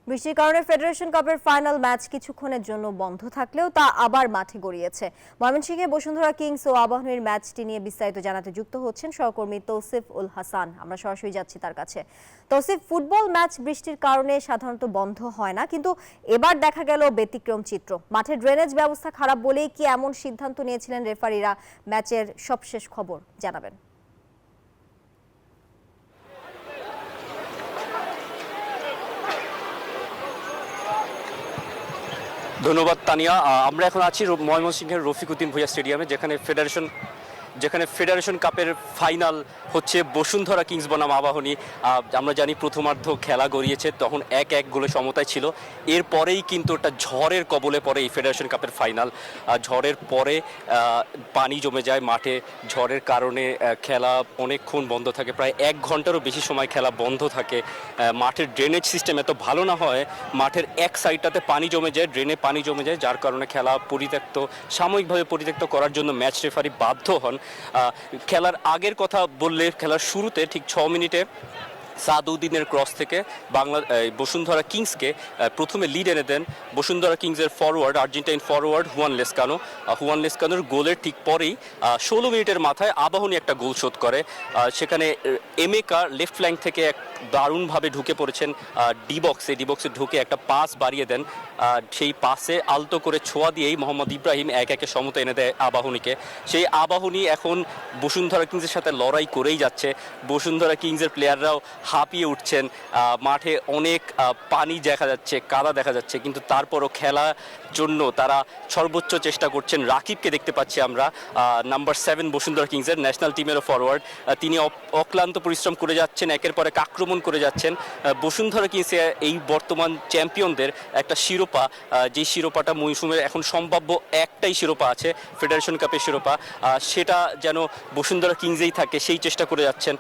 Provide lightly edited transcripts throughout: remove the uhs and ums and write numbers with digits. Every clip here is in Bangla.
বৃষ্টির কারণে ফেডারেশন কাপের ফাইনাল ম্যাচ কিছুক্ষণের জন্য বন্ধ থাকলেও তা আবার মাঠে গড়িয়েছে। ময়মনসিংহে বসুন্ধরা কিংস ও আবাহনীর ম্যাচটি নিয়ে বিস্তারিত জানাতে যুক্ত হচ্ছেন সহকর্মী তৌসিফ উল হাসান। আমরা সরাসরি যাচ্ছি তার কাছে। তৌসিফ, ফুটবল ম্যাচ বৃষ্টির কারণে সাধারণত বন্ধ হয় না, কিন্তু এবার দেখা গেল ব্যতিক্রম চিত্র। মাঠে ড্রেনেজ ব্যবস্থা খারাপ বলেই কি এমন সিদ্ধান্ত নিয়েছিলেন রেফারিরা? ম্যাচের সবশেষ খবর জানাবেন। ধন্যবাদ তানিয়া। আমরা এখন আছি ময়মনসিংহের রফিক উদ্দিন ভূঁইয়া স্টেডিয়ামে, যেখানে ফেডারেশন কাপের ফাইনাল হচ্ছে বসুন্ধরা কিংস বনাম আবাহনী। আমরা জানি প্রথমার্ধ খেলা গড়িয়েছে, তখন 1-1 গোলে সমতায় ছিল। এরপরেই কিন্তু একটা ঝড়ের কবলে পড়ে এই ফেডারেশন কাপের ফাইনাল। ঝড়ের পরে পানি জমে যায় মাঠে। ঝড়ের কারণে খেলা অনেকক্ষণ বন্ধ থাকে, প্রায় 1 ঘন্টারও বেশি সময় খেলা বন্ধ থাকে। মাঠের ড্রেনেজ সিস্টেম এত ভালো না হয়, মাঠের এক সাইডটাতে পানি জমে যায়, ড্রেনে পানি জমে যায়, যার কারণে খেলা সাময়িকভাবে পরিত্যক্ত করার জন্য ম্যাচ রেফারি বাধ্য হন। খেলার আগের কথা বললে, খেলার শুরুতে ঠিক 6 মিনিটে সাদউদ্দিনের ক্রস থেকে বসুন্ধরা কিংসকে প্রথমে লিড এনে দেন বসুন্ধরা কিংসের আর্জেন্টাইন ফরওয়ার্ড হুয়ান লেসকানোর গোলের ঠিক পরেই 16 মিনিটের মাথায় আবাহনী একটা গোল শোধ করে। সেখানে এমেকা লেফট ফ্ল্যাঙ্ক থেকে দারুণভাবে ঢুকে পড়েছেন ডিবক্সে ঢুকে একটা পাস বাড়িয়ে দেন। সেই পাসে আলতো করে ছোঁয়া দিয়েই মোহাম্মদ ইব্রাহিম 1-1 সমতা এনে দেয় আবাহনীকে। সেই আবাহনী এখন বসুন্ধরা কিংসের সাথে লড়াই করেই যাচ্ছে। বসুন্ধরা কিংসের প্লেয়াররাও হাঁপিয়ে উঠছেন। মাঠে অনেক পানি দেখা যাচ্ছে, কাদা দেখা যাচ্ছে, কিন্তু তারপরও খেলার জন্য তারা সর্বোচ্চ চেষ্টা করছেন। রাকিবকে দেখতে পাচ্ছি আমরা, নাম্বার 7 বসুন্ধরা কিংসের ন্যাশনাল টিমেরও ফরওয়ার্ড। তিনি অক্লান্ত পরিশ্রম করে যাচ্ছেন, একের পর এক আক্রমণ করে যাচ্ছেন। বসুন্ধরা কিংসে এই বর্তমান চ্যাম্পিয়নদের একটা শিরোপা, যে শিরোপাটা মৌসুমের এখন সম্ভাব্য একটাই শিরোপা আছে, ফেডারেশন কাপের শিরোপা, সেটা যেন বসুন্ধরা কিংসেই থাকে সেই চেষ্টা করে যাচ্ছেন।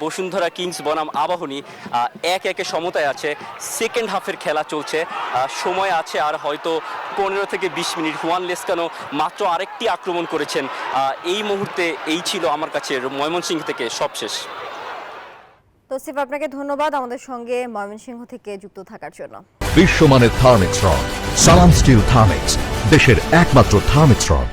বসুন্ধরা কিংস বনাম আবাহনী 1-1 সমতায় আছে। সেকেন্ড হাফের খেলা চলছে, সময় আছে আর হয়তো 15 থেকে 20 মিনিট। হুয়ান লেসকানো মাত্র আরেকটি আক্রমণ করেছেন। এই মুহূর্তে এই ছিল আমার কাছে ময়মনসিংহ থেকে সবশেষ। তৌসিফ, আপনাকে ধন্যবাদ আমাদের সঙ্গে ময়মনসিংহ থেকে যুক্ত থাকার জন্য। বিশ্বমানের থার্মিক্স রড, সালাম স্টিল থার্মিক্স, দেশের একমাত্র থার্মিক্স রড।